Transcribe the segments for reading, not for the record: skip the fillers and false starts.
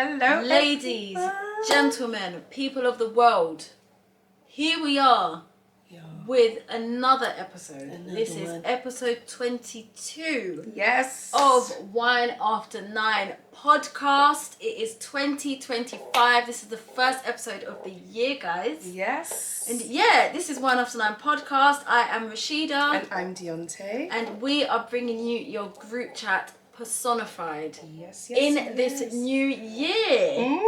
Hello, ladies, gentlemen, people of the world. Here we are with another episode. This is episode 22. Yes. Of Wine After 9 podcast. It is 2025. This is the first episode of the year, guys. Yes. And yeah, this is Wine After 9 podcast. I am Rashida. And I'm Dionté. And we are bringing you your group chat personified. Yes. In this new year.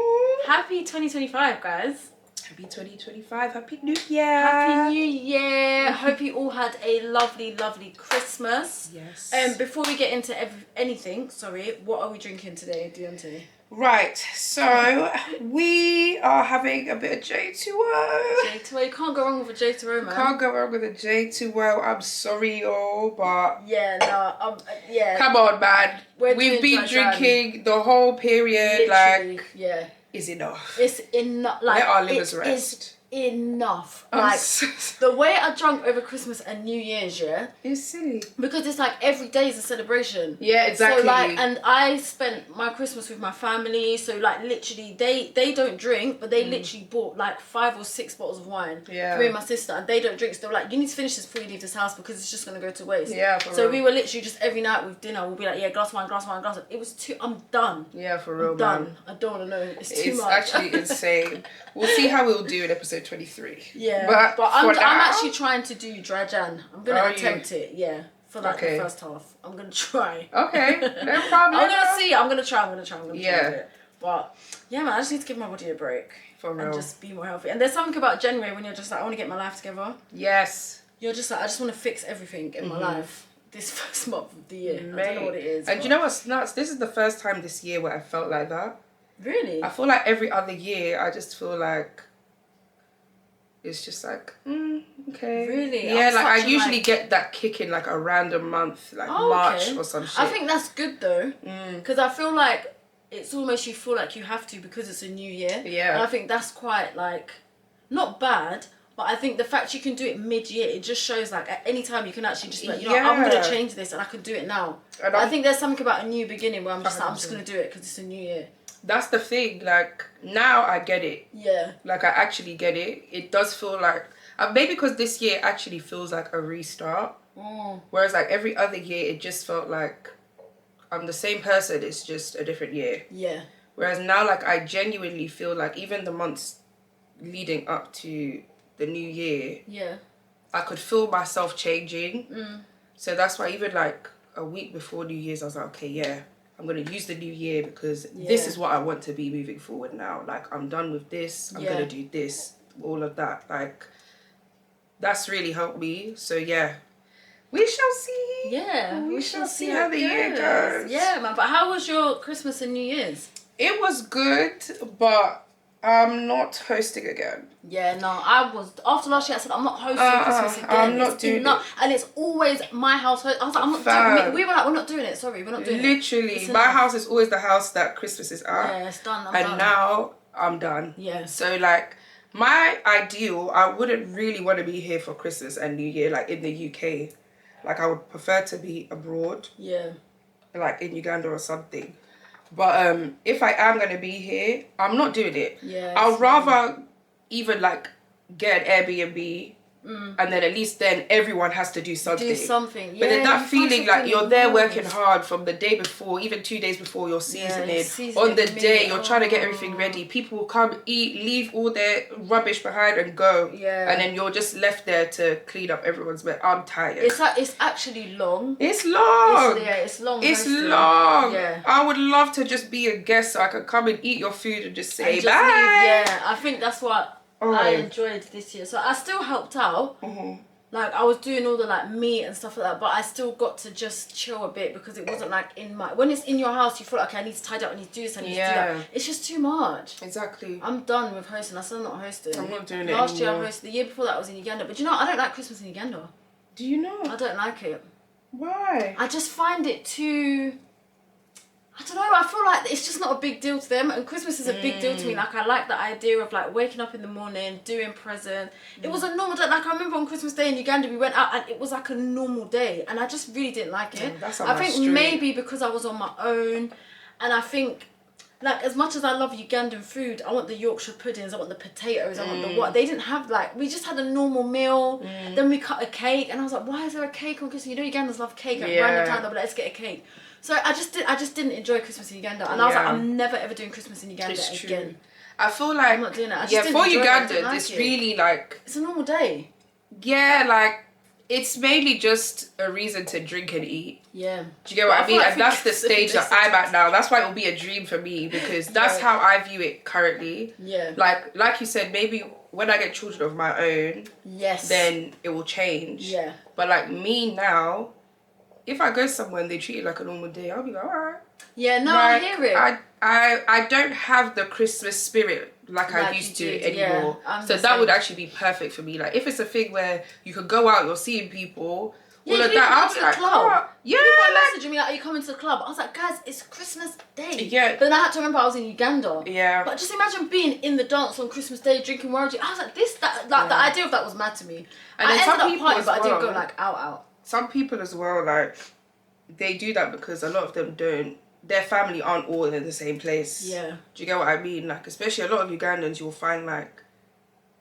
Happy 2025, guys. Happy 2025. Happy New Year. Happy New Year. Hope you all had a lovely, lovely Christmas. Yes. Before we get into anything, what are we drinking today, Dionté? Right, so we are having a bit of J2O. J2O, you can't go wrong with a J2O, man. Can't go wrong with a J2O. I'm sorry, y'all, but yeah. Come on, man. We've been drinking the whole period. Literally, like, yeah. Is enough. It's enough. Like, let our livers rest. Enough. Like, the way I drank over Christmas and New Year's, yeah, it's silly because it's like every day is a celebration. Yeah, exactly. So like, and I spent my Christmas with my family, so like literally they don't drink, but they literally bought like 5 or 6 bottles of wine. Yeah. Me and my sister, and they don't drink, so they're like, you need to finish this before you leave this house because it's just gonna go to waste. Yeah, so real. We were literally just every night with dinner, we'll be like, yeah, glass of wine, glass of wine, glass of wine. It was too. I'm done. Yeah, for real, I'm done. man. I don't want to know. It's too much. It's actually insane. We'll see how we'll do in episode 23. Yeah, but I'm actually trying to do dry Jan. I'm gonna attempt it. Yeah, for like the first half. I'm gonna try. Okay, no problem. I'm gonna see. I'm gonna try. Yeah. It. But yeah, man, I just need to give my body a break. For real. And just be more healthy. And there's something about January when you're just like, I want to get my life together. Yes. You're just like, I just want to fix everything in my life this first month of the year. Mate. I don't know what it is. And you know what's nuts? This is the first time this year where I felt like that. Really? I feel like every other year, I just feel like it's just like, okay. Really? Yeah, like I usually get that kick in like a random month, like March or some shit. I think that's good though, because I feel like it's almost you feel like you have to because it's a new year. Yeah. And I think that's quite like, not bad, but I think the fact you can do it mid-year, it just shows like at any time you can actually just be like, you know, I'm going to change this and I can do it now. And I think there's something about a new beginning where I'm just like, I'm just going to do it because it's a new year. That's the thing, like, now I get it. Yeah. Like, I actually get it. It does feel like, maybe because this year actually feels like a restart. Whereas, like, every other year, it just felt like I'm the same person, it's just a different year. Yeah. Whereas now, like, I genuinely feel like even the months leading up to the new year, I could feel myself changing. So that's why even, like, a week before New Year's, I was like, okay, I'm going to use the new year because this is what I want to be moving forward now. Like, I'm done with this. I'm going to do this. All of that. Like, that's really helped me. So, yeah. We shall see. Yeah. We shall see how the year goes. Yeah, man. But how was your Christmas and New Year's? It was good, but I'm not hosting again. Yeah, no, I was. After last year, I said, I'm not hosting Christmas again. I'm not doing it. And it's always my house. I was like, I'm not doing it. We were like, we're not doing it. Sorry, we're not doing it. Literally, my house is always the house that Christmas is at. Yeah, it's done. I'm done. Now, I'm done. Yeah. So, like, my ideal, I wouldn't really want to be here for Christmas and New Year, like, in the UK. Like, I would prefer to be abroad. Yeah. Like, in Uganda or something. But if I am going to be here, I'm not doing it. Yeah. I'll rather even like get an Airbnb and then at least then everyone has to do something. Yeah, but then that feeling like you're there working hard from the day before, even 2 days before you're seasoning. On the day, you're trying to get everything ready. People will come, eat, leave all their rubbish behind and go. Yeah. And then you're just left there to clean up everyone's mess. I'm tired. It's actually long. It's long. It's long. It's long. Yeah. I would love to just be a guest so I could come and eat your food and just say bye. Yeah, I think that's what I enjoyed this year. So I still helped out. Like, I was doing all the like meat and stuff like that, but I still got to just chill a bit because it wasn't like in my... When it's in your house, you feel like, okay, I need to tidy up, I need to do this, I need to do that. It's just too much. Exactly. I'm done with hosting. I'm still not hosting. I'm not doing it Last year I anymore. hosted. The year before that I was in Uganda. But you know, I don't like Christmas in Uganda. Do you know? I don't like it. Why? I just find it too... I don't know, I feel like it's just not a big deal to them, and Christmas is a big deal to me. Like, I like the idea of like waking up in the morning, doing presents. It was a normal day. Like, I remember on Christmas Day in Uganda we went out and it was like a normal day, and I just really didn't like it. That's I think maybe because I was on my own, and I think like, as much as I love Ugandan food, I want the Yorkshire puddings, I want the potatoes, I want the what. They didn't have, like, we just had a normal meal, then we cut a cake, and I was like, why is there a cake on Christmas? You know Ugandans love cake, at random time they'll be like, let's get a cake. So I just didn't enjoy Christmas in Uganda, and I was like, I'm never ever doing Christmas in Uganda again. I feel like, I'm not doing it. for Uganda, it's really like... It's a normal day. Yeah, like, it's mainly just a reason to drink and eat. Yeah. Do you get what I mean? And that's the stage that I'm at now. That's why it will be a dream for me, because that's how I view it currently. Yeah. Like you said, maybe when I get children of my own, then it will change. Yeah. But like me now, if I go somewhere and they treat it like a normal day, I'll be like, alright. Yeah, no, like, I hear it. I don't have the Christmas spirit like I used to anymore. Yeah, so that would actually be perfect for me. Like, if it's a thing where you could go out, you're seeing people, all of that, I'll be like, oh, yeah. People messaging me like, are you coming to the club? I was like, guys, it's Christmas Day. Yeah. But then I had to remember I was in Uganda. Yeah. But just imagine being in the dance on Christmas Day, drinking Warji. I was like, the idea of that was mad to me. And I ended up partying, but I didn't go like out. Some people as well, like, they do that because a lot of them don't. Their family aren't all in the same place. Yeah. Do you get what I mean? Like, especially a lot of Ugandans, you'll find, like,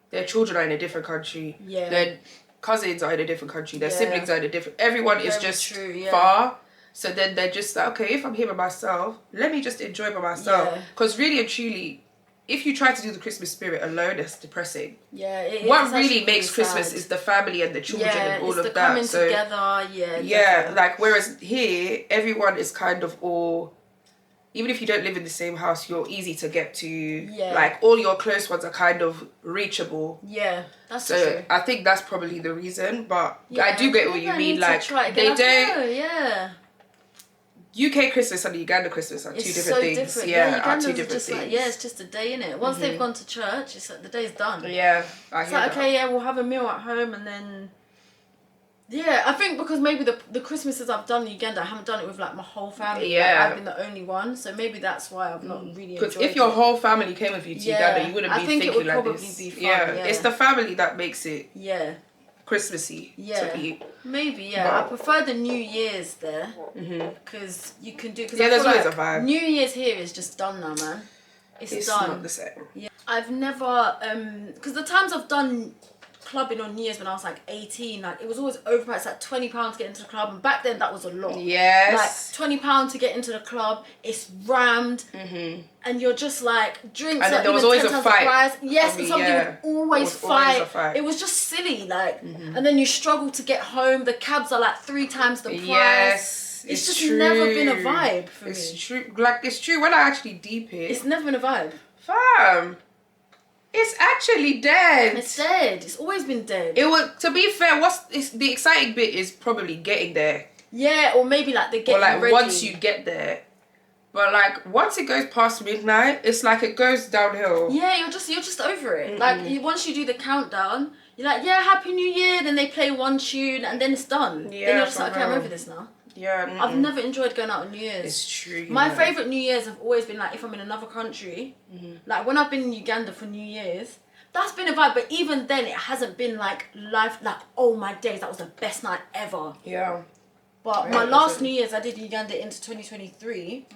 their children are in a different country. Yeah. Their cousins are in a different country. Their siblings are in a different... Everyone is just far. So then they're just like, okay, if I'm here by myself, let me just enjoy by myself. Because really and truly, if you try to do the Christmas spirit alone, it's depressing. Yeah, it what really makes Christmas is the family and the children and all of that. Yeah, it's the coming together, Yeah, like, whereas here, everyone is kind of all... Even if you don't live in the same house, you're easy to get to. Yeah. Like, all your close ones are kind of reachable. Yeah, that's true. I think that's probably the reason, but I do get what you mean. Like, they don't... Yeah. UK Christmas and Uganda Christmas are two different things. Different. Yeah, are two different things. Like, it's just a day, innit? Once they've gone to church, it's like the day's done. Yeah, it's like, okay, we'll have a meal at home and then... Yeah, I think because maybe the Christmases I've done in Uganda, I haven't done it with like my whole family. Yeah. Like, I've been the only one, so maybe that's why I've not really enjoyed it. Because if your whole family came with you to Uganda, you wouldn't be thinking like this. I think it would probably be fun, yeah. It's the family that makes it Christmassy to be. Maybe, yeah. I prefer the New Year's there because you can do... Cause there's always a vibe. New Year's here is just done now, man. It's done. Not the same. Yeah. I've never... Because the times I've done... clubbing on New Year's when I was like 18, like it was always overpriced, like £20 to get into the club, and back then that was a lot. Yes. Like £20 to get into the club, it's rammed, and you're just like drinks. And then there was always a fight. Yes, and somebody would always fight. It was just silly, like, and then you struggle to get home. The cabs are like 3 times the price. Yes. It's just true. Never been a vibe for me. It's true. Like, it's true when I actually deep it. It's never been a vibe. Fam. It's actually dead. It's dead. It's always been dead. It was, to be fair, the exciting bit is probably getting there. Yeah, or maybe like the getting ready. Once you get there. But like once it goes past midnight, it's like it goes downhill. Yeah, you're just over it. Like once you do the countdown, you're like, yeah, Happy New Year. Then they play one tune and then it's done. Yeah, then you're just like, okay, I'm over this now. Yeah, I've never enjoyed going out on New Year's. It's true. My favourite New Year's have always been like if I'm in another country. Like when I've been in Uganda for New Year's, that's been a vibe. But even then, it hasn't been like life. Like, oh my days, that was the best night ever. Yeah. But my last New Year's I did in Uganda into 2023,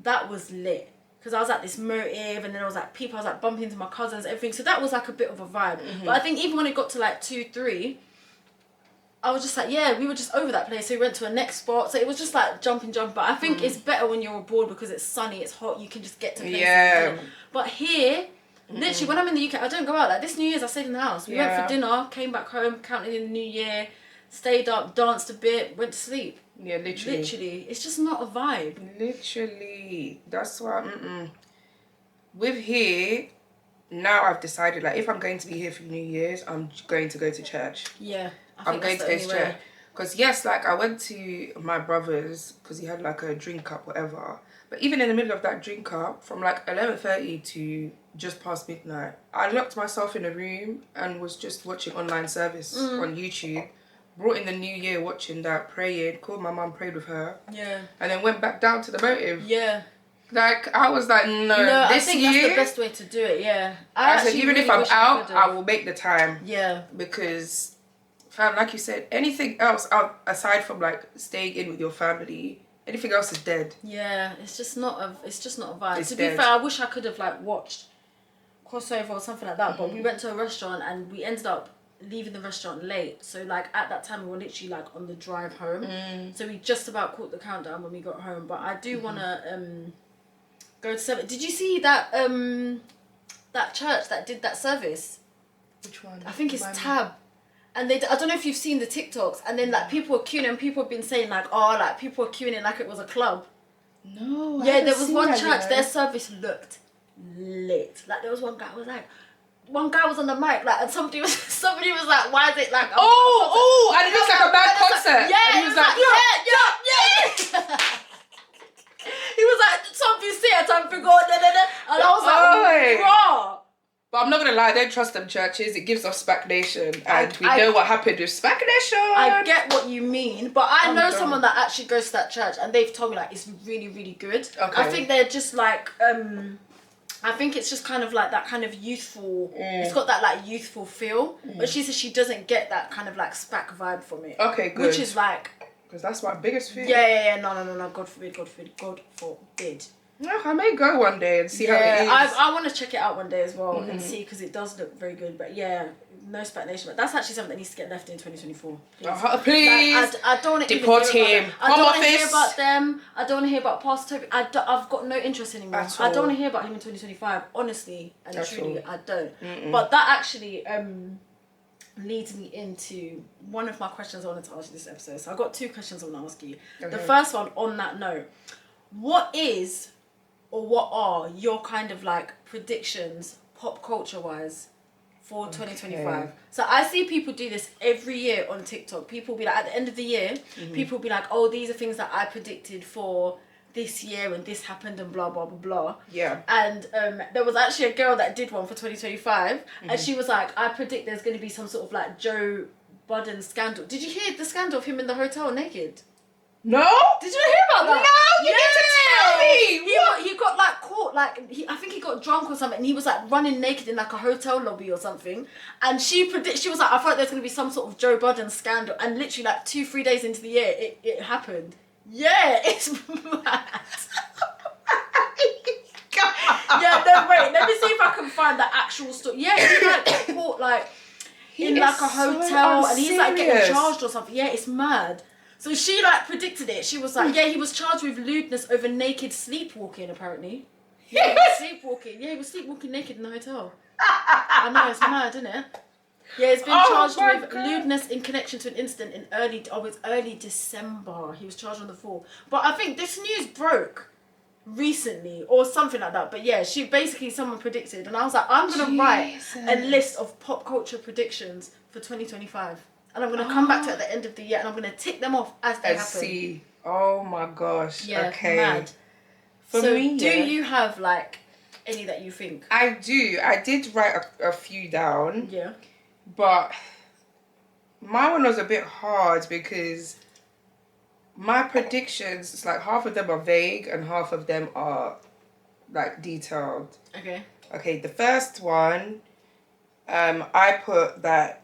that was lit. Because I was at this motive and then I was like people, I was like bumping into my cousins, everything. So that was like a bit of a vibe. But I think even when it got to like 2, 3. I was just like, yeah, we were just over that place. So we went to a next spot. So it was just like jumping. But I think it's better when you're abroad because it's sunny, it's hot, you can just get to places. Yeah. But here, literally, when I'm in the UK, I don't go out. Like this New Year's, I stayed in the house. We went for dinner, came back home, counted in the New Year, stayed up, danced a bit, went to sleep. Yeah, literally. Literally. It's just not a vibe. Literally. That's why, With here... Now I've decided, like, if I'm going to be here for New Year's, I'm going to go to church. Yeah. I'm going to go to church. Because, yes, like, I went to my brother's because he had, like, a drink up, whatever. But even in the middle of that drink up, from, like, 11:30 to just past midnight, I locked myself in a room and was just watching online service on YouTube. Brought in the New Year watching that, praying, called my mum, prayed with her. Yeah. And then went back down to the motive. Yeah. Like, I was like, no, this I think year, that's the best way to do it, yeah. I said, even if I'm out, I will make the time. Yeah. Because, fam, like you said, anything else aside from, like, staying in with your family, Anything else is dead. Yeah, it's just not a vibe. It's to dead. be fair, I wish I could have like watched Crossover or something like that, but we went to a restaurant and we ended up leaving the restaurant late. So like at that time we were literally like on the drive home. So we just about caught the countdown when we got home. But I do wanna go to service. Did you see that that church that did that service? Which one? I think it's Tab. And I don't know if you've seen the TikToks, and then like people were queuing and people have been saying like, oh, like people were queuing in like it was a club. No. Yeah, there was one church, their service looked lit. Like there was one guy was like, one guy was on the mic like, and somebody was like, why is it like? And it looks like a bad concert. Yeah, and he was like, yeah. He was like, something say it, something go, and I was like, bro. But I'm not gonna lie, I don't trust them churches. It gives us SPAC Nation, and we know what happened with SPAC Nation. I get what you mean, but I know someone that actually goes to that church, and they've told me like it's really, really good. Okay. I think they're just like, I think it's just kind of like that kind of youthful. It's got that like youthful feel, but she says she doesn't get that kind of like SPAC vibe from it. Okay, good. Which is like, because that's my biggest fear. Yeah. No. God forbid. No, I may go one day and see how it is. I want to check it out one day as well and see, because it does look very good. But yeah, no SPAC Nation. But that's actually something that needs to get left in 2024. Please. Like, I don't want to deport him. I don't want to hear about them. I don't want to hear about Pastor Toby. I've got no interest anymore. I don't want to hear about him in 2025. Honestly and truly, I don't. But that actually leads me into one of my questions I wanted to ask you this episode. So I've got 2 questions I want to ask you. Okay. The first one, on that note, what are your kind of like predictions pop culture wise for 2025? So I see people do this every year on TikTok. People be like, at the end of the year, people be like, oh, these are things that I predicted for this year and this happened and blah blah blah blah. Yeah. And there was actually a girl that did one for 2025 and she was like, I predict there's going to be some sort of like Joe Budden scandal. Did you hear the scandal of him in the hotel naked? No. Did you hear about that? No, you need to tell me. He got like caught, like I think he got drunk or something, and he was like running naked in like a hotel lobby or something. And she was like, I thought there's gonna be some sort of Joe Budden scandal, and literally like 2-3 days into the year, it happened. Yeah, it's mad. Yeah, no, wait, let me see if I can find the actual story. Yeah, he like got caught like in like a hotel, and he's like getting charged or something. Yeah, it's mad. So she like predicted it. She was like, yeah, he was charged with lewdness over naked sleepwalking apparently. Yeah, he was sleepwalking. Yeah, he was sleepwalking naked in the hotel. I know, it's mad, isn't it? Yeah, he's been charged with lewdness in connection to an incident in early December. He was charged on the 4th. But I think this news broke recently or something like that. But yeah, someone predicted, and I was like, I'm gonna write a list of pop culture predictions for 2025. And I'm going to come back to it at the end of the year and I'm going to tick them off as they happen. See. Oh my gosh. Yeah, okay. mad. For me, do you have like any that you think? I do. I did write a few down. Yeah. But my one was a bit hard because my predictions, it's like half of them are vague and half of them are like detailed. Okay, the first one, I put that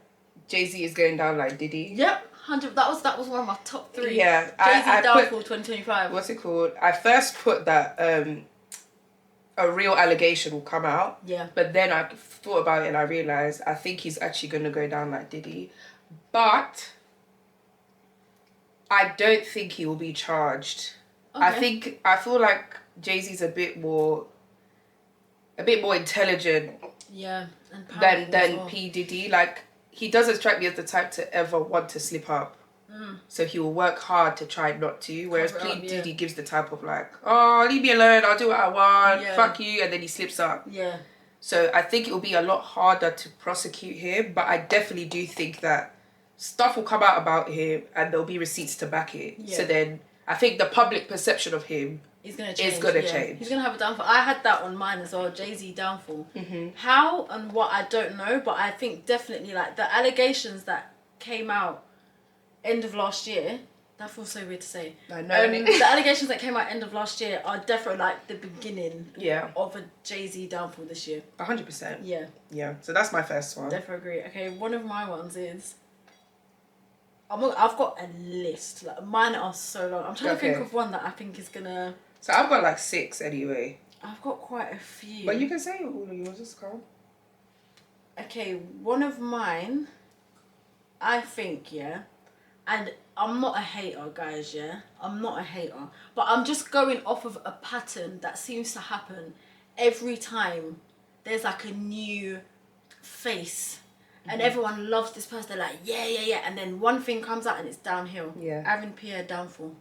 Jay-Z is going down like Diddy. Yep, 100. That was one of my top 3. Yeah, Jay-Z downfall 2025. What's it called? I first put that a real allegation will come out. Yeah. But then I thought about it and I realized I think he's actually going to go down like Diddy, but I don't think he will be charged. Okay. I feel like Jay-Z's a bit more intelligent. Yeah, and than P Diddy. Like, he doesn't strike me as the type to ever want to slip up. So he will work hard to try not to. Whereas P Diddy gives the type of like, oh, leave me alone, I'll do what I want, fuck you, and then he slips up. Yeah. So I think it will be a lot harder to prosecute him, but I definitely do think that stuff will come out about him and there'll be receipts to back it. Yeah. So then I think the public perception of him is going to change. He's going to have a downfall. I had that on mine as well, Jay-Z downfall. How and what, I don't know, but I think definitely like the allegations that came out end of last year, that feels so weird to say. I know. The allegations that came out end of last year are definitely like the beginning of a Jay-Z downfall this year. 100%. Yeah. Yeah. So that's my first one. Definitely agree. Okay, one of my ones is I've got a list. Like, mine are so long. I'm trying to think of one that I think is gonna... So I've got like 6 anyway. I've got quite a few. But you can say all of yours, just come. Okay, one of mine, I think, yeah, and I'm not a hater, guys, yeah? I'm not a hater. But I'm just going off of a pattern that seems to happen every time there's like a new face. And everyone loves this person. They're like, yeah. And then one thing comes out and it's downhill. Yeah. Aaron Pierre downfall.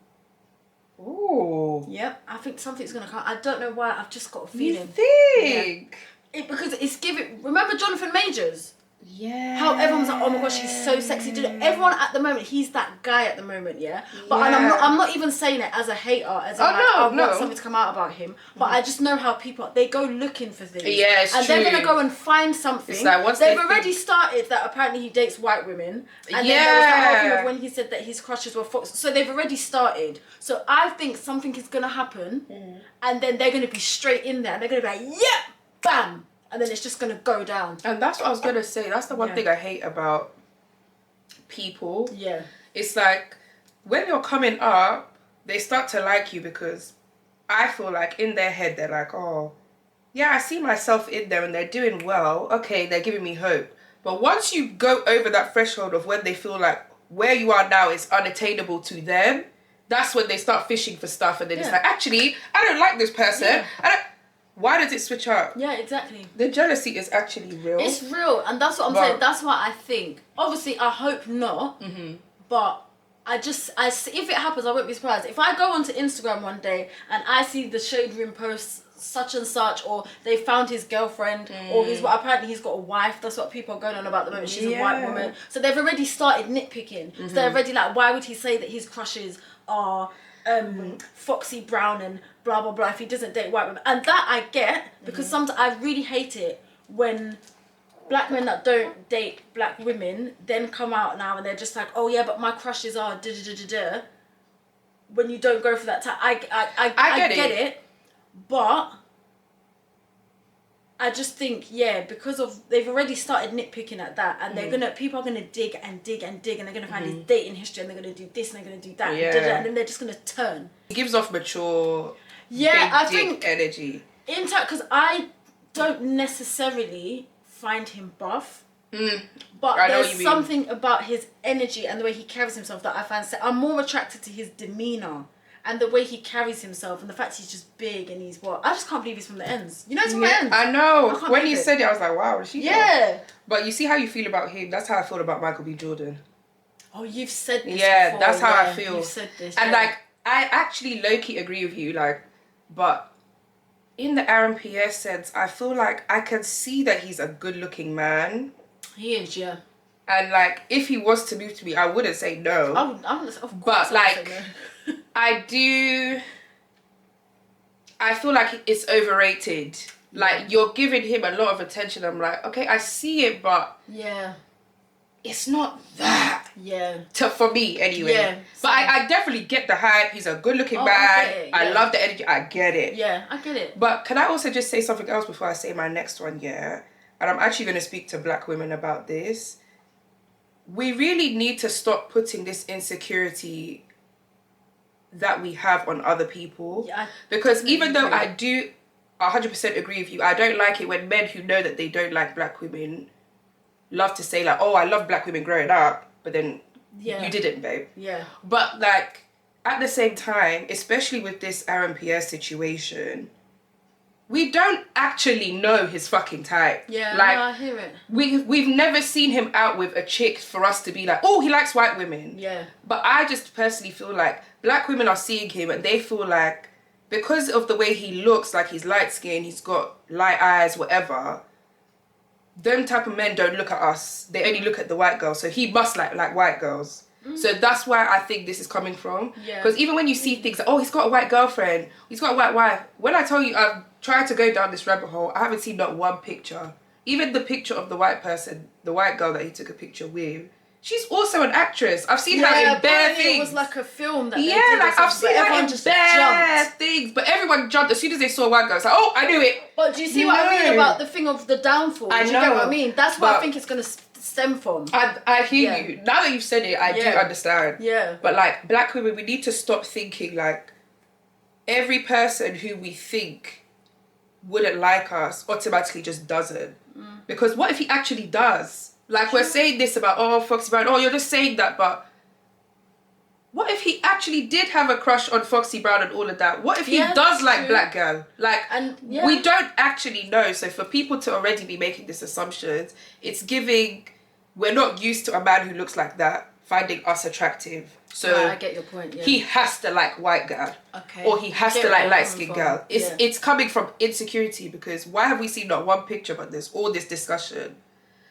Ooh. Yep. I think something's going to come. I don't know why. I've just got a feeling. You think? Yeah. Because it's giving... Remember Jonathan Majors? Yeah. How everyone's like, oh my gosh, he's so sexy. Everyone at the moment, he's that guy at the moment, yeah? But and I'm not even saying it as a hater, as in I want something to come out about him. But I just know how people, they go looking for things. Yeah, it's and true. they're going to go and find something. It's like, once they've already started that apparently he dates white women. And then there was that whole thing of when he said that his crushes were fox. So they've already started. So I think something is going to happen. And then they're going to be straight in there. And they're going to be like, yeah, bam. And then it's just going to go down. And that's what I was going to say. That's the one thing I hate about people. Yeah. It's like, when you're coming up, they start to like you because I feel like in their head, they're like, oh, yeah, I see myself in there and they're doing well. Okay, they're giving me hope. But once you go over that threshold of when they feel like where you are now is unattainable to them, that's when they start fishing for stuff. And then it's like, actually, I don't like this person. Yeah. Why does it switch up? Yeah, exactly. The jealousy is actually real. It's real, and that's what I'm saying. That's what I think. Obviously, I hope not. But if it happens, I won't be surprised. If I go onto Instagram one day and I see the Shade Room post such and such, or they found his girlfriend, or apparently he's got a wife. That's what people are going on about at the moment. She's a white woman. So they've already started nitpicking. So they're already like, why would he say that his crushes are Foxy Brown and blah blah blah if he doesn't date white women? And that I get, because sometimes I really hate it when black men that don't date black women then come out now and they're just like, oh yeah, but my crushes are da da da da da. When you don't go for that time, I get it, but I just think, because of they've already started nitpicking at that, and people are gonna dig and dig and dig, and they're gonna find his dating history, and they're gonna do this and they're gonna do that, and then they're just gonna turn. It gives off mature, I big think energy. Because I don't necessarily find him buff, but there's something about his energy and the way he carries himself that I find. I'm more attracted to his demeanor. And the way he carries himself, and the fact he's just big, and he's I just can't believe he's from the ends. You know he's from the ends. I know. When you said it, I was like, wow, Rashida. Yeah. But you see how you feel about him. That's how I feel about Michael B. Jordan. Oh, you've said this before. That's how I feel. You've said this. And like, I actually low-key agree with you. Like, but in the Aaron Pierre sense, I feel like I can see that he's a good-looking man. He is, yeah. And like, if he was to move to me, I wouldn't say no. I would, of course. But like, no. I feel like it's overrated. Like, you're giving him a lot of attention. I'm like, okay, I see it, but it's not that. For me, anyway. Yeah. But I definitely get the hype. He's a good-looking man. I love the energy. I get it. Yeah, I get it. But can I also just say something else before I say my next one? Yeah. And I'm actually going to speak to black women about this. We really need to stop putting this insecurity that we have on other people. Because even though I do 100% agree with you, I don't like it when men who know that they don't like black women love to say like, oh, I love black women growing up, but then you didn't, babe. Yeah. But like, at the same time, especially with this Aaron Pierre situation, we don't actually know his fucking type. Yeah, like, no, I hear it. We've never seen him out with a chick for us to be like, oh, he likes white women. Yeah. But I just personally feel like black women are seeing him and they feel like, because of the way he looks, like he's light skinned, he's got light eyes, whatever, them type of men don't look at us. They only look at the white girls. So he must like white girls. So that's where I think this is coming from. Because even when you see things like, oh, he's got a white girlfriend, he's got a white wife. When I tell you I've tried to go down this rabbit hole, I haven't seen not one picture. Even the picture of the white person, the white girl that he took a picture with, she's also an actress. I've seen her in bare things. It was like a film that they did. Like I've seen her in bare things. But everyone jumped as soon as they saw a white girl. It's like, oh, I knew it. But do you see what I mean about the thing of the downfall? Do you get what I mean? That's why I think it's going to stem from. I hear you. Now that you've said it, I do understand. Yeah. But like black women, we need to stop thinking like every person who we think wouldn't like us automatically just doesn't. Because what if he actually does? Like we're saying this about, oh, Foxy Brown, oh, you're just saying that, but what if he actually did have a crush on Foxy Brown and all of that? What if he does like black girl? Like, we don't actually know. So for people to already be making these assumptions, it's giving, we're not used to a man who looks like that finding us attractive. So I get your point, he has to like white girl. Okay. Or he has to like light-skinned girl. It's coming from insecurity, because why have we seen not one picture but there's all this discussion?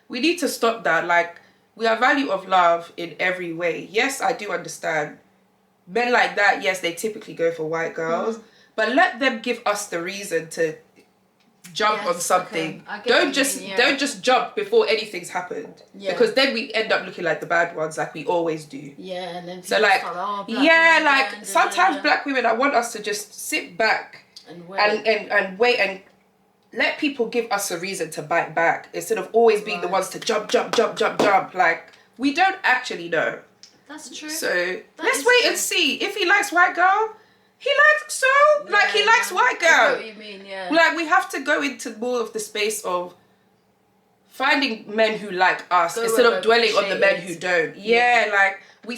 We need to stop that. Like, we are value of love in every way. Yes, I do understand. Men like that, yes, they typically go for white girls. But let them give us the reason to jump on something. Okay. Don't just jump before anything's happened. Because then we end up looking like the bad ones, like we always do. Yeah, and then so like, sometimes black women, I want us to just sit back and wait and let people give us a reason to bite back instead of always being the ones to jump. Like, we don't actually know. That's true. So let's wait and see. If he likes white girl, he likes he likes white girl. I know what you mean, yeah. Like, we have to go into more of the space of finding men who like us instead of dwelling on the men who don't. Yeah, like we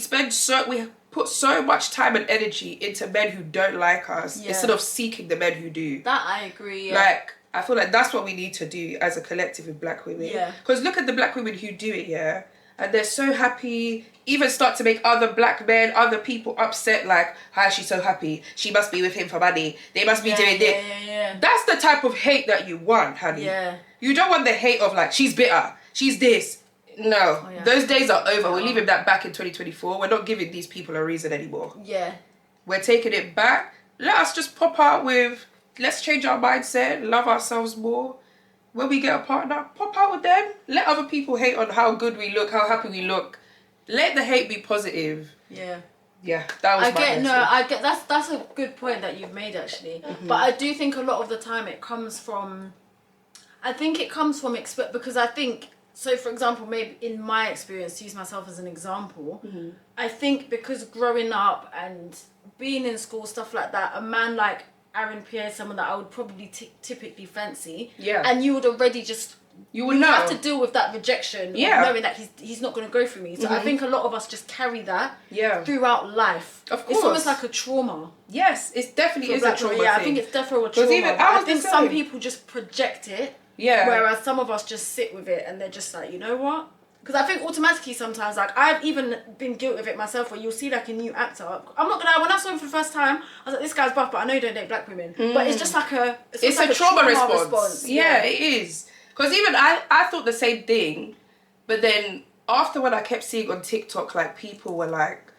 put so much time and energy into men who don't like us instead of seeking the men who do. That I agree. Yeah. Like, I feel like that's what we need to do as a collective with black women. Yeah. Because look at the black women who do it, and they're so happy, even start to make other black men, other people upset, like, how is she so happy? She must be with him for money. They must be doing this. Yeah. That's the type of hate that you want, honey. Yeah. You don't want the hate of, like, she's bitter, she's this. No, those days are over. We're leaving that back in 2024. We're not giving these people a reason anymore. Yeah. We're taking it back. Let us just pop out with, let's change our mindset, love ourselves more. When we get a partner, pop out with them. Let other people hate on how good we look, how happy we look. Let the hate be positive. Yeah. Yeah, that was I get that's a good point that you've made, actually. But I do think a lot of the time it comes from because I think, so for example, maybe in my experience, to use myself as an example, I think because growing up and being in school, stuff like that, a man like Aaron Pierre, someone that I would probably typically fancy. Yeah. And you would already just... You would know. Have to deal with that rejection. Yeah. Knowing that he's not going to go for me. So I think a lot of us just carry that throughout life. Of course. It's almost like a trauma. Yes, it definitely is a trauma thing. I think it's definitely a trauma. I think some people just project it. Yeah. Whereas some of us just sit with it and they're just like, you know what? Because I think automatically sometimes, like, I've even been guilty of it myself, where you'll see, like, a new actor. I'm not gonna lie, when I saw him for the first time, I was like, this guy's buff, but I know you don't date black women. But it's just like it's like a trauma response. Yeah, it is. Because even I thought the same thing, but then after when I kept seeing on TikTok, like, people were, like,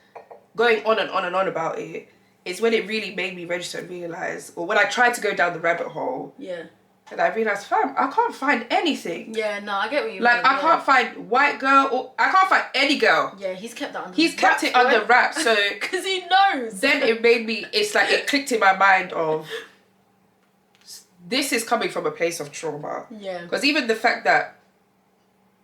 going on and on and on about it, is when it really made me register and realise, or when I tried to go down the rabbit hole. Yeah. And I realised, fam, I can't find anything. Yeah, no, I get what you mean. Like, I can't find white girl, or I can't find any girl. Yeah, he's kept that under wraps. He's kept it under wraps, so... Because he knows. Then it made me, it's like, it clicked in my mind of, this is coming from a place of trauma. Yeah. Because even the fact that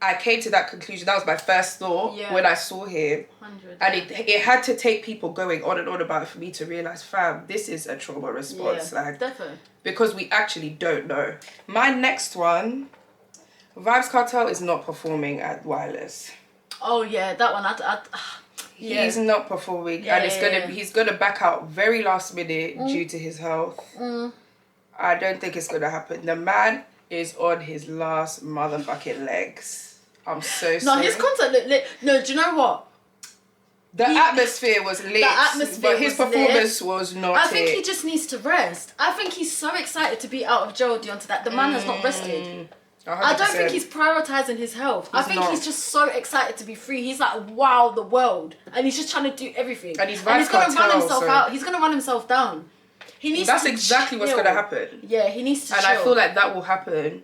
I came to that conclusion, that was my first thought when I saw him. 100. And it had to take people going on and on about it for me to realise, fam, this is a trauma response. Yeah, like, definitely. Because we actually don't know. My next one, Vybz Kartel is not performing at Wireless. Oh yeah, that one. He's not performing, and he's gonna back out very last minute due to his health. I don't think it's gonna happen. The man is on his last motherfucking legs. I'm so sorry. No, his concert looked lit. No, do you know what? The atmosphere was lit, but his performance was not. I think he just needs to rest. I think he's so excited to be out of jail, Dionté, that the man has not rested. 100%. I don't think he's prioritising his health. I think he's just so excited to be free. He's like, wow, the world. And he's just trying to do everything. And he's going to run himself out. He's going to run himself down. He needs That's exactly what's going to happen. Yeah, he needs to chill. I feel like that will happen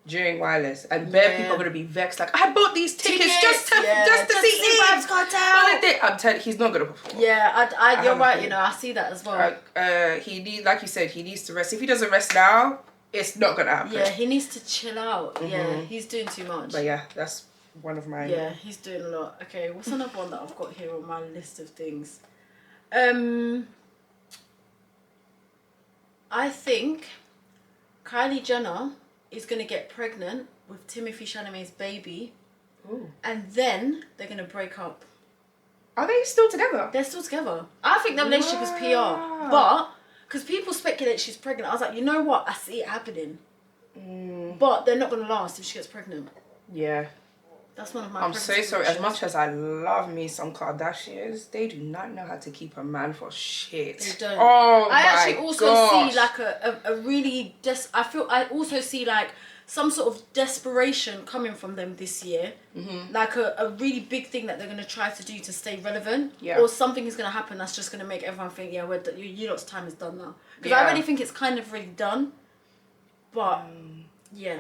during Wireless, and bare people are gonna be vexed. Like, I bought these tickets just to see Vybz Kartel. I'm telling you, he's not gonna perform. Yeah, you're right. You know, I see that as well. He needs, like you said, he needs to rest. If he doesn't rest now, it's not gonna happen. Yeah, he needs to chill out. Yeah, he's doing too much. But yeah, that's one of mine. Yeah, he's doing a lot. Okay, what's another one that I've got here on my list of things? I think Kylie Jenner is going to get pregnant with Timothée Chalamet's baby. Ooh. And then they're going to break up. Are they still together? They're still together. I think their relationship is PR. But, because people speculate she's pregnant, I was like, you know what? I see it happening. But they're not going to last if she gets pregnant. Yeah. That's one of my I'm so sorry. As much as I love me some Kardashians, they do not know how to keep a man for shit. They don't. Oh, I actually also see like a really... I also see like some sort of desperation coming from them this year. Mm-hmm. Like a really big thing that they're going to try to do to stay relevant. Yeah. Or something is going to happen that's just going to make everyone think, yeah, you lot's time is done now. Because I already think it's kind of really done. But, yeah.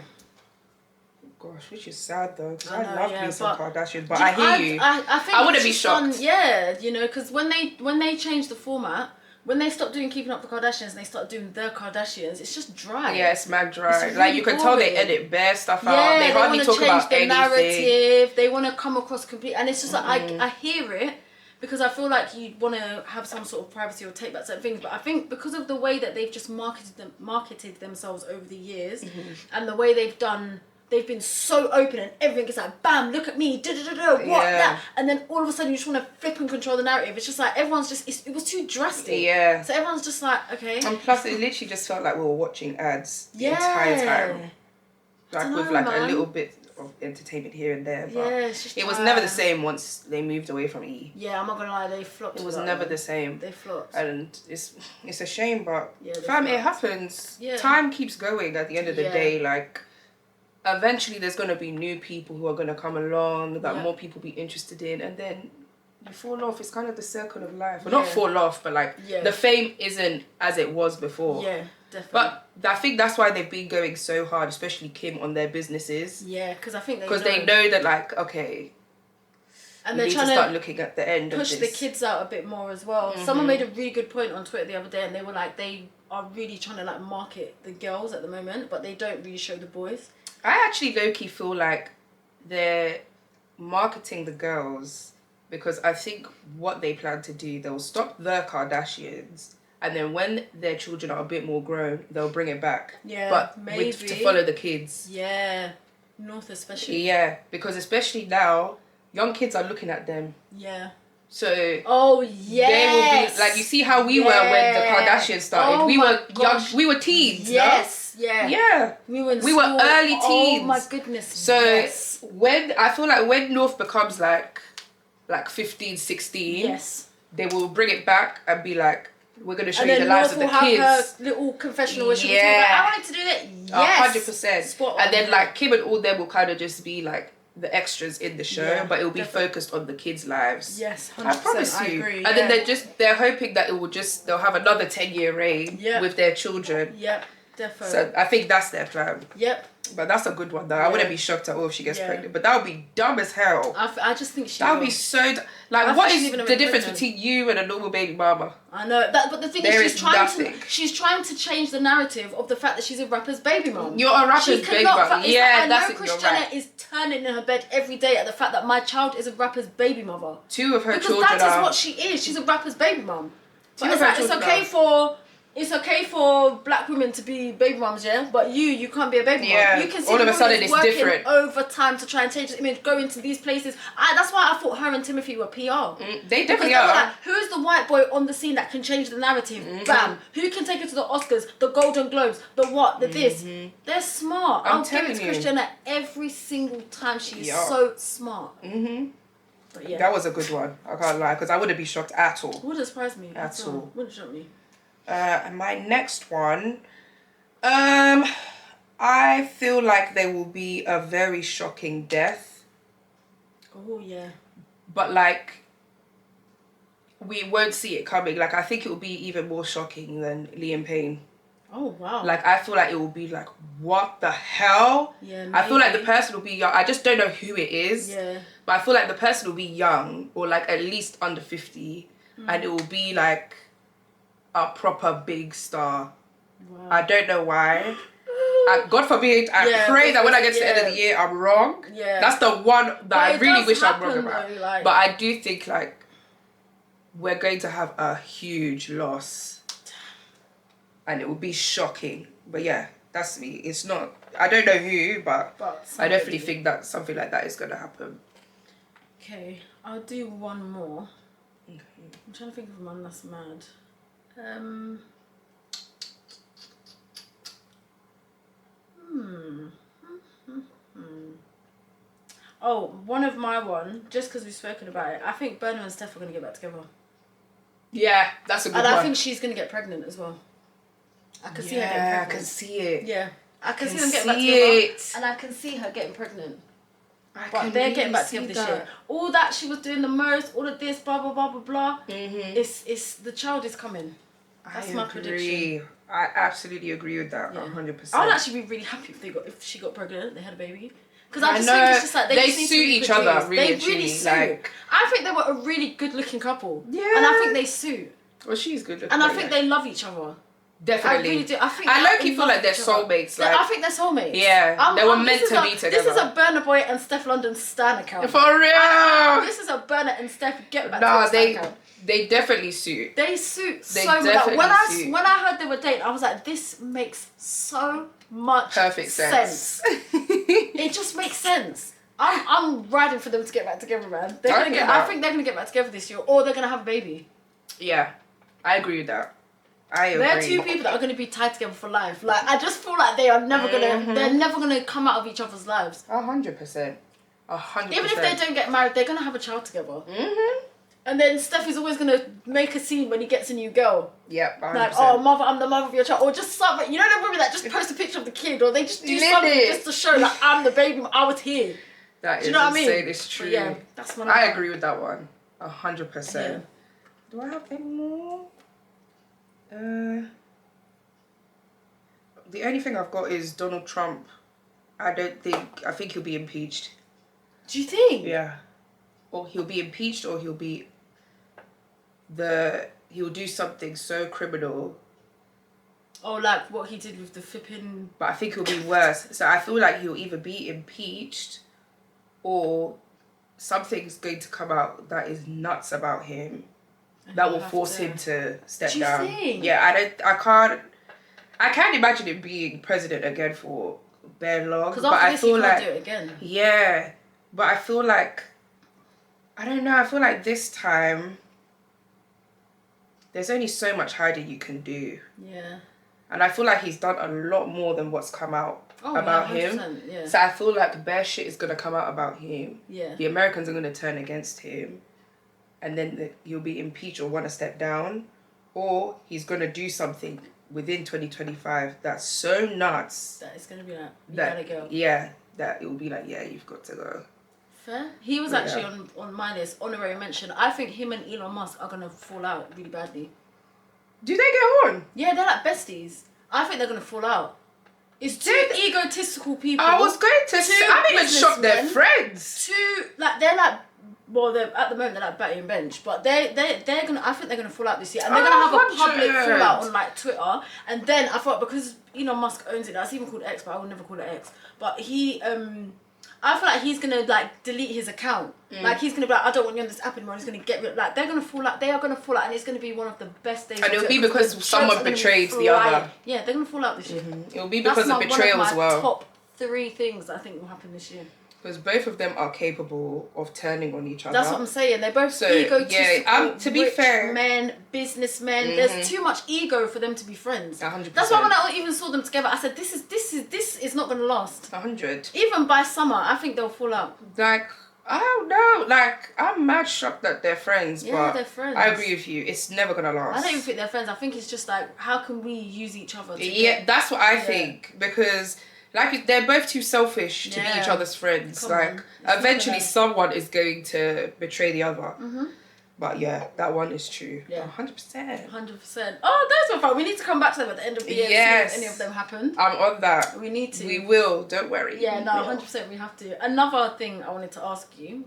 Gosh, which is sad though, because I love me some Kardashians, but I hear you. I think I wouldn't be shocked. Yeah, you know, because when they changed the format, when they stopped doing Keeping Up with the Kardashians and they started doing The Kardashians, it's just dry. Yeah, it's mad dry. It's really you can tell they edit bare stuff out. They hardly talk about anything. Narrative. They want to come across complete, and it's just like I hear it because I feel like you want to have some sort of privacy or take back certain things. But I think because of the way that they've just marketed themselves over the years, and the way they've been so open and everything is like, bam, look at me, that. And then all of a sudden you just want to flip and control the narrative. It's just like, everyone's just, it was too drastic. Yeah. So everyone's just like, okay. And plus it literally just felt like we were watching ads the entire time. Like with like a little bit of entertainment here and there. But it's just it was never the same once they moved away from E. Yeah, I'm not going to lie, they flopped. It was never the same. They flopped. And it's a shame, but fam, it happens. Yeah. Time keeps going at the end of the day, like... Eventually, there's going to be new people who are going to come along that more people be interested in, and then you fall off. It's kind of the circle of life. Well, not fall off, but like the fame isn't as it was before. Yeah, definitely. But I think that's why they've been going so hard, especially Kim, on their businesses. Yeah, because I think they know that like, okay, and they're trying to start looking at the end push the kids out a bit more as well. Mm-hmm. Someone made a really good point on Twitter the other day, and they were like, they are really trying to like market the girls at the moment, but they don't really show the boys. I actually low-key feel like they're marketing the girls because I think what they plan to do, they'll stop the Kardashians and then when their children are a bit more grown, they'll bring it back. Yeah, but maybe. To follow the kids. Yeah, North especially. Yeah, because especially now, young kids are looking at them. Yeah. So they will be like, you see how we were when the Kardashians started. We were young, we were teens. Yes. No? Yeah. We were early teens. Oh my goodness. So when I feel like when North becomes like 15, 16, they will bring it back and be like, we're going to show you the lives of the kids. Have her little confessional where she was like, I wanted to do that. Yes. 100%. And then like Kim and all them will kind of just be like the extras in the show, but it will be focused on the kids' lives. Yes, 100%. I promise you. I agree. And then they're hoping that they'll have another 10-year reign with their children. Yep, definitely. So I think that's their plan. Yep. But that's a good one though. I wouldn't be shocked at all if she gets pregnant. But that would be dumb as hell. I just think that would be so... what is the difference between you and a normal baby mama? I know. But the thing is, she's trying to change the narrative of the fact that she's a rapper's baby mom. You're a rapper's baby mom. I know Kris Jenner is turning in her bed every day at the fact that my child is a rapper's baby mother. Two of her children Because that is what she is. She's a rapper's baby mom. But it's okay for black women to be baby moms, yeah? But you can't be a baby mom. You can see all of a sudden it's different. Overtime to try and change the image, go into these places. That's why I thought her and Timothy were PR. They definitely are. Like, who's the white boy on the scene that can change the narrative? Bam. Who can take it to the Oscars, the Golden Globes, the what, the this? They're smart. I'll give it to Kris Jenner every single time. She's so smart. But that was a good one. I can't lie, because I wouldn't be shocked at all. Wouldn't surprise me at all. Wouldn't shock me. And my next one, I feel like there will be a very shocking death. Oh, yeah. But, like, we won't see it coming. Like, I think it will be even more shocking than Liam Payne. Oh, wow. Like, I feel like it will be like, what the hell? Yeah, maybe. I feel like the person will be young. I just don't know who it is. Yeah. But I feel like the person will be young or, like, at least under 50. And it will be, like... a proper big star. Wow. I don't know why. God forbid, I pray that when I get to the end of the year, I'm wrong. Yeah. That's the one that I really wish I'm wrong about. Though, like... But I do think, like, we're going to have a huge loss. And it will be shocking. But yeah, that's me. It's not... I don't know who, but I definitely think that something like that is going to happen. Okay, I'll do one more. Okay. I'm trying to think of one that's mad. Oh, one of my one, just because we've spoken about it, I think Bernard and Steph are going to get back together. Yeah, that's a good one. And I think she's going to get pregnant as well. I can see her getting pregnant. I can see it. Yeah. I can see them getting back together. And I can see her getting pregnant. But they're getting back together this year. All that she was doing the most, all of this, blah, blah, blah, blah, blah. It's the child is coming. That's my prediction. I absolutely agree with that, 100%. I would actually be really happy if she got pregnant, they had a baby. Because I just think it's just like they suit each other, really. They really suit. Like, I think they were a really good-looking couple. Yeah. And I think they suit. Well, she's good-looking. And I think they love each other. Definitely. I really do. I low-key feel like they're soulmates. Like, I think they're soulmates. Yeah. They were meant to be together. This is a Burna Boy and Steph London stan account. For real. This is a Burna and Steph get back together account. They definitely suit. They suit so much. Like, when I heard they were dating, I was like, this makes so much perfect sense. It just makes sense. I'm riding for them to get back together, man. I think they're gonna get back together this year, or they're gonna have a baby. Yeah, I agree with that. I agree. They're two people that are gonna be tied together for life. Like, I just feel like they are never gonna. They're never gonna come out of each other's lives. 100%. 100%. Even if they don't get married, they're gonna have a child together. And then Steph is always gonna make a scene when he gets a new girl. Yep, 100%. Like, oh, mother, I'm the mother of your child, or just something. You know, the women that just post a picture of the kid, or they just do something just to show like I'm the baby, I was here. That is insane. I mean? It's true. But yeah, that's one. I agree with that one, 100%. Yeah. Do I have any more? The only thing I've got is Donald Trump. I think he'll be impeached. Do you think? Yeah. Or he'll be impeached, or he'll do something so criminal. Oh, like what he did with the flipping... But I think it'll be worse. So I feel like he'll either be impeached, or something's going to come out that is nuts about him, that will force him to step down. Do you think? Yeah, I can't imagine him being president again for very long. Because after this, he can't do it again. Yeah, but I feel like, I don't know, I feel like this time, there's only so much hiding you can do. Yeah. And I feel like he's done a lot more than what's come out about him. Yeah. So I feel like bare shit is going to come out about him. Yeah. The Americans are going to turn against him. And then he'll be impeached or want to step down. Or he's going to do something within 2025 that's so nuts. That it's going to be like, you gotta go. Yeah. That it will be like, yeah, you've got to go. Fair. He was actually on my list, honorary mention. I think him and Elon Musk are going to fall out really badly. Do they get on? Yeah, they're like besties. I think they're going to fall out. It's two egotistical people. I was going to say, I'm even shocked they're friends. They're like, well, at the moment they're like Batty and Bench, but they're gonna. I think they're gonna fall out this year, and they're gonna have a public fallout on like Twitter. And then I thought, because Elon Musk owns it, that's even called X, but I would never call it X. But he, I feel like he's gonna like delete his account. Like he's gonna be like, I don't want you on this app anymore. He's gonna get rid. Like they're gonna fall out. They are gonna fall out, and it's gonna be one of the best days. And it'll be because someone betrayed the other. Yeah, they're gonna fall out this year. It'll be because of betrayal as well. Top 3 things I think will happen this year. Because both of them are capable of turning on each other. That's what I'm saying. They're both egotistical, to be fair, men, businessmen. There's too much ego for them to be friends. 100%. That's why when I even saw them together, I said, this is not going to last. 100. Even by summer, I think they'll fall out. Like, I don't know. Like, I'm mad shocked that they're friends. Yeah, but they're friends. I agree with you. It's never going to last. I don't even think they're friends. I think it's just like, how can we use each other to that's what I think. Because... like, they're both too selfish to be each other's friends. Eventually someone is going to betray the other. But yeah, that one is true. Yeah. 100%. 100%. Oh, those were fun. We need to come back to them at the end of the year and see if any of them happen. I'm on that. We need to. We will. Don't worry. Yeah, no, 100% we have to. Another thing I wanted to ask you,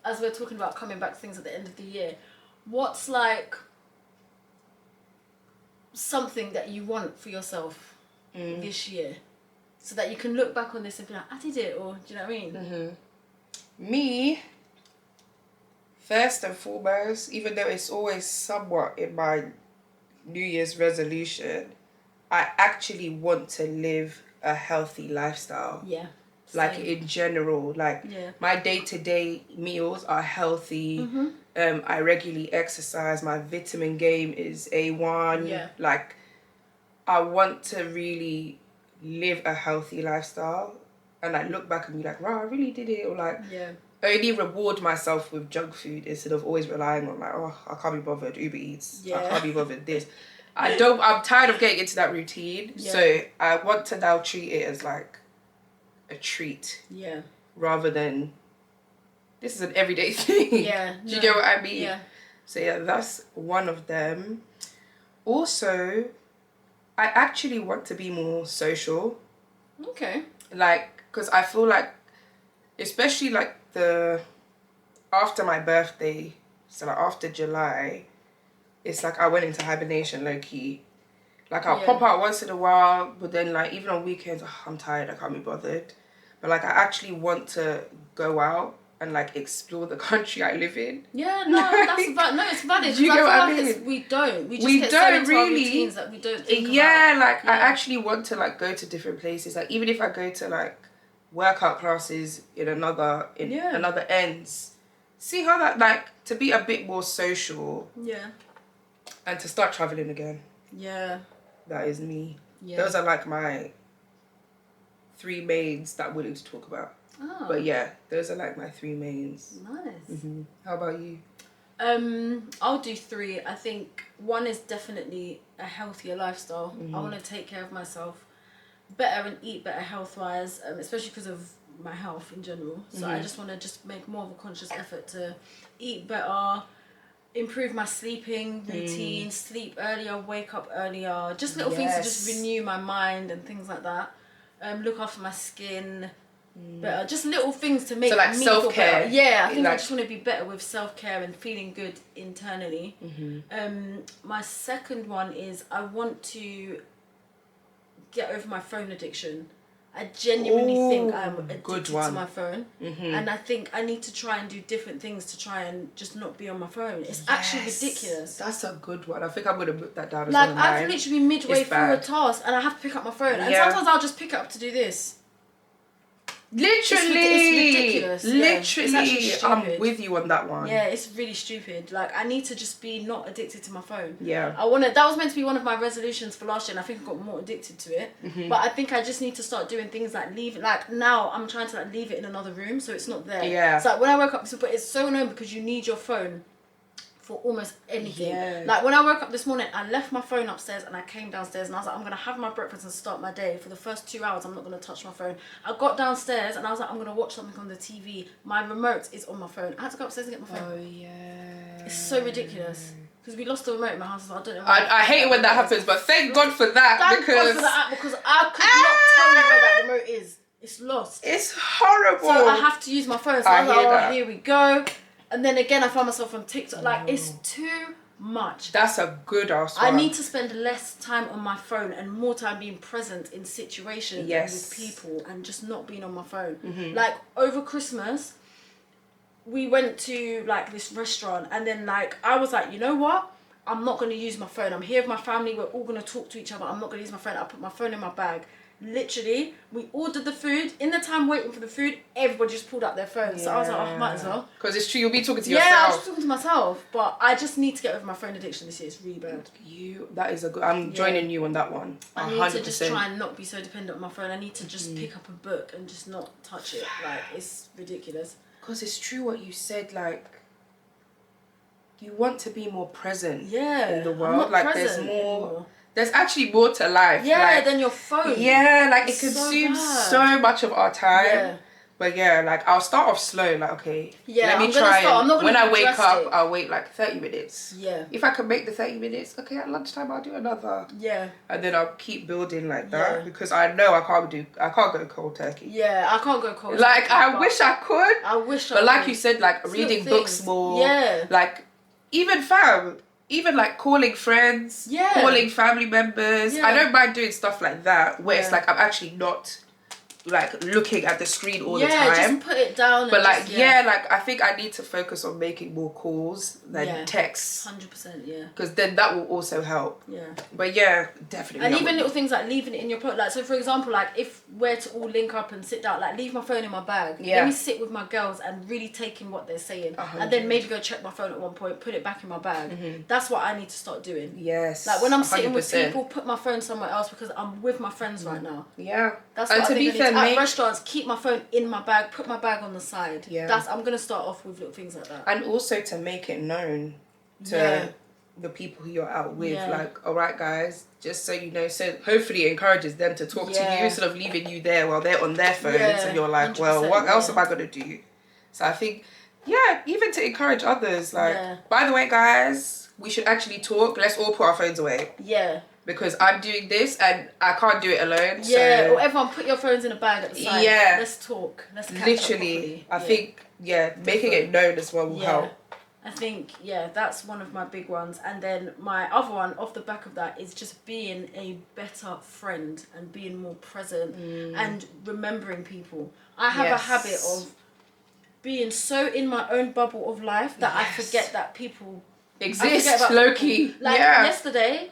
as we're talking about coming back things at the end of the year, what's like something that you want for yourself this year? so that you can look back on this and be like, I did it, or do you know what I mean? Mm-hmm. Me, first and foremost, even though it's always somewhat in my New Year's resolution, I actually want to live a healthy lifestyle. Yeah. Like in general, like my day-to-day meals are healthy. Mm-hmm. I regularly exercise. My vitamin game is A1. Yeah. Like I want to really live a healthy lifestyle, and I look back and be like, wow, I really did it. Or like, only reward myself with junk food instead of always relying on like, oh, I can't be bothered, Uber Eats. I can't be bothered this. I'm tired of getting into that routine. Yeah. So I want to now treat it as like a treat. Yeah. Rather than this is an everyday thing. Yeah. Do you get what I mean? Yeah. So yeah, that's one of them. Also, I actually want to be more social. Okay. Like, because I feel like, especially like after my birthday, so like after July, it's like I went into hibernation low key. Like I'll pop out once in a while, but then like even on weekends, I'm tired, I can't be bothered. But like I actually want to go out and like explore the country I live in. Yeah, no, that's no, it's valid. You get what I mean? We just get so into our routines that we don't think about. I actually want to like go to different places. Like even if I go to like workout classes in another ends, see how that like to be a bit more social. Yeah. And to start traveling again. Yeah. That is me. Yeah. Those are like my 3 mains that I'm willing to talk about. Oh. But yeah, those are like my 3 mains. Nice. Mm-hmm. How about you? I'll do 3. I think 1 is definitely a healthier lifestyle. Mm-hmm. I want to take care of myself better and eat better health-wise, especially because of my health in general. So I just want to just make more of a conscious effort to eat better, improve my sleeping routine, sleep earlier, wake up earlier, just little things to just renew my mind and things like that. Look after my skin better, just little things to make me self-care. Feel better. Yeah, I think I just want to be better with self-care and feeling good internally. Mm-hmm. My second one is I want to get over my phone addiction. I genuinely think I'm addicted to my phone. Mm-hmm. And I think I need to try and do different things to try and just not be on my phone. It's actually ridiculous. That's a good one. I think I'm going to put that down as like, I can literally be midway through a task and I have to pick up my phone. And sometimes I'll just pick it up to do this. Literally. It's ridiculous. Literally. I'm with you on that one. Yeah, it's really stupid. Like, I need to just be not addicted to my phone. Yeah. That was meant to be one of my resolutions for last year, and I think I got more addicted to it. Mm-hmm. But I think I just need to start doing things like now I'm trying to like leave it in another room so it's not there. Yeah. So like when I woke up, but it's so annoying because you need your phone for almost anything. Yeah. Like when I woke up this morning, I left my phone upstairs and I came downstairs and I was like, I'm gonna have my breakfast and start my day. For the first 2 hours, I'm not gonna touch my phone. I got downstairs and I was like, I'm gonna watch something on the TV. My remote is on my phone. I had to go upstairs and get my phone. Oh yeah. It's so ridiculous. Because we lost the remote in my house. So I don't know. I hate it when that happens, but thank God for that. Thank God for that, because I could not tell you where that remote is. It's lost. It's horrible. So I have to use my phone. So I was like, here we go. And then again, I found myself on TikTok. Like, it's too much. That's a good ass one. I need to spend less time on my phone and more time being present in situations and with people and just not being on my phone. Mm-hmm. Like, over Christmas, we went to, like, this restaurant. And then, like, I was like, you know what? I'm not going to use my phone. I'm here with my family. We're all going to talk to each other. I'm not going to use my phone. I put my phone in my bag. Literally, we ordered the food. In the time waiting for the food, everybody just pulled out their phones. So I was like, oh, might as well. Because it's true, you'll be talking to yourself. Yeah, I was talking to myself. But I just need to get over my phone addiction this year. It's really bad. That is a good... I'm joining you on that one. 100%. I need to just try and not be so dependent on my phone. I need to just pick up a book and just not touch it. Like, it's ridiculous. Because it's true what you said, like... You want to be more present in the world. I'm not like, there's more... Anymore. There's actually more to life. Yeah, than your phone. Yeah, like it consumes so much of our time. Yeah. But yeah, like I'll start off slow. Like, okay, let me try. When I wake up, I'll wait like 30 minutes. Yeah. If I can make the 30 minutes, okay, at lunchtime I'll do another. Yeah. And then I'll keep building like that because I know I can't go cold turkey. Yeah, I can't go cold like, turkey. I wish I could. I wish I could. But like you said, like it's reading books more. Yeah. Like even like calling friends, calling family members. Yeah. I don't mind doing stuff like that where it's like I'm actually not like looking at the screen all the time. Just put it down. But like, like I think I need to focus on making more calls than texts. 100%, yeah. Because then that will also help. Yeah. But yeah, definitely. And even little things like leaving it in your pocket. Like, so for example, like if we're to all link up and sit down, like leave my phone in my bag. Yeah. Let me sit with my girls and really take in what they're saying. 100. And then maybe go check my phone at one point, put it back in my bag. Mm-hmm. That's what I need to start doing. Yes. Like when I'm sitting 100%. With people, put my phone somewhere else because I'm with my friends right now. Yeah. That's what I think at restaurants, keep my phone in my bag, put my bag on the side. Yeah. I'm going to start off with little things like that. And also to make it known to the people who you're out with, like, all right, guys, just so you know, so hopefully it encourages them to talk to you instead of leaving you there while they're on their phones and you're like, well, what else am I going to do? So I think, even to encourage others, like, by the way, guys, we should actually talk. Let's all put our phones away. Yeah. Because I'm doing this and I can't do it alone. Yeah, or everyone put your phones in a bag at the side. Yeah. Let's talk. Let's catch literally, up I think, making it known as well will help. I think, that's one of my big ones. And then my other one, off the back of that, is just being a better friend and being more present and remembering people. I have a habit of being so in my own bubble of life that I forget that people exist, low-key. Like yesterday,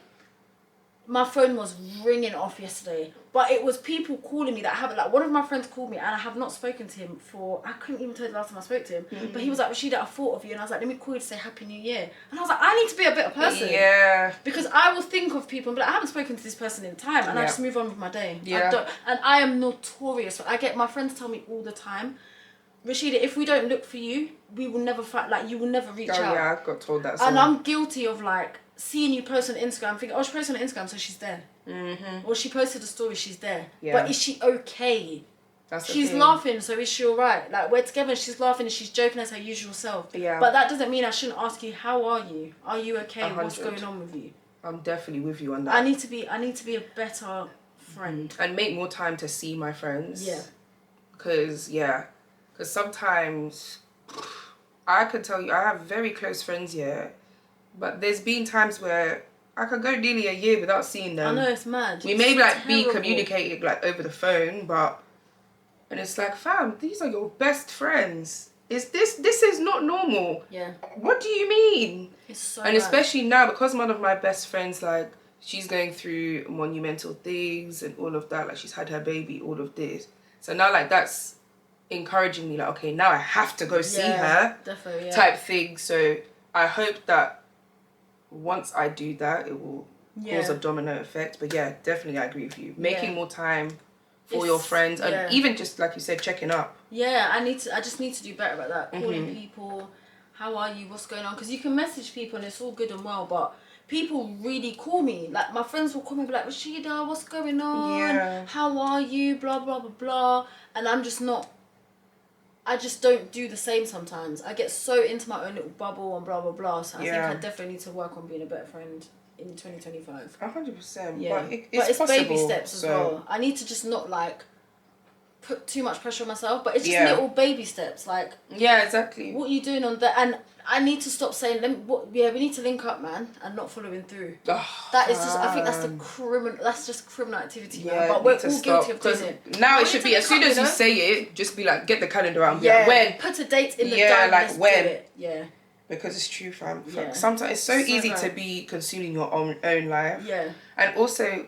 my phone was ringing off yesterday, but it was people calling me that I haven't, like one of my friends called me and I have not spoken to him for, I couldn't even tell you the last time I spoke to him, but he was like, Rashida, I thought of you, and I was like, let me call you to say Happy New Year. And I was like, I need to be a better person. Yeah. Because I will think of people and be like, I haven't spoken to this person in time, and I just move on with my day. Yeah. And I am notorious. My friends tell me all the time, Rashida, if we don't look for you, we will never find, like, you will never reach out. Yeah, I got told that. And I'm guilty of, like, seeing you post on Instagram, thinking, she posted on Instagram, so she's there. Mm-hmm. Or she posted a story, she's there. Yeah. But is she okay? She's laughing, so is she alright? Like, we're together, she's laughing and she's joking as her usual self. Yeah. But that doesn't mean I shouldn't ask you, how are you? Are you okay? 100. What's going on with you? I'm definitely with you on that. I need to be a better friend. And make more time to see my friends. Yeah. Because sometimes I could tell you, I have very close friends here, but there's been times where I could go nearly a year without seeing them. I know, it's mad. We may be communicating like over the phone, and it's like, fam, these are your best friends. This is not normal. Yeah. What do you mean? It's so bad. Especially now, because one of my best friends, like, she's going through monumental things and all of that, like she's had her baby, all of this. So now, like, that's encouraging me, like, okay, now I have to go see her, definitely, type thing. So I hope that once I do that, it will cause a domino effect. But definitely I agree with you. Making more time for your friends and even just, like you said, checking up. Yeah, I just need to do better at that. Calling people, how are you, what's going on? Because you can message people and it's all good and well, but people really call me. Like, my friends will call me and be like, Rashida, what's going on? Yeah. How are you? Blah, blah, blah, blah. And I'm just not, I just don't do the same sometimes. I get so into my own little bubble and blah, blah, blah. So I think I definitely need to work on being a better friend in 2025. 100%. Yeah. But it's possible, baby steps as well. I need to just not, like, put too much pressure on myself. But it's just little baby steps. Like, yeah, exactly. What are you doing on that? And I need to stop saying, we need to link up, man, and not following through. Oh, that is just, I think that's just criminal activity, man. But we're all guilty of doing it. Now it should be, as soon as you say it, just be like, get the calendar out and be like, when? Put a date in the diary, like, when? Do it. Yeah. Because it's true, fam. Sometimes it's so easy to be consuming your own life. Yeah. And also,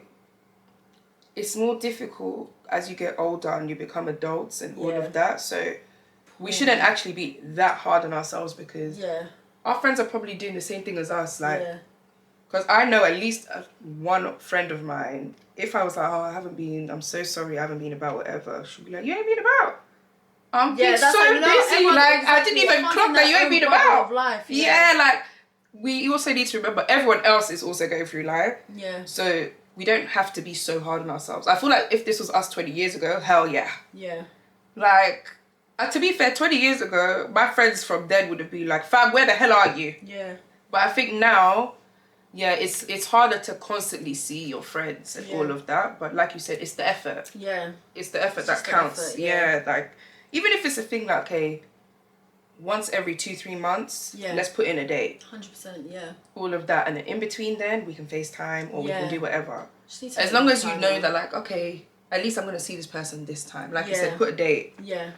it's more difficult as you get older and you become adults and all of that. So we shouldn't actually be that hard on ourselves because our friends are probably doing the same thing as us. Like, because I know at least one friend of mine, if I was like, oh, I'm so sorry, I haven't been about whatever, she'd be like, you ain't been about. I'm being so busy, like, I didn't even clock that you ain't been about. Life, like, we also need to remember everyone else is also going through life. Yeah. So we don't have to be so hard on ourselves. I feel like if this was us 20 years ago, hell yeah. Yeah. Like, to be fair, 20 years ago, my friends from then would have been like, fam, where the hell are you? Yeah. But I think now, it's harder to constantly see your friends and all of that. But like you said, it's the effort. Yeah. It's the effort that counts. Effort, like, even if it's a thing like, okay, once every 2-3 months, let's put in a date. 100%, yeah. All of that. And then in between then, we can FaceTime or we can do whatever. As long as you know that, like, okay, at least I'm going to see this person this time. Like you said, put a date. Yeah.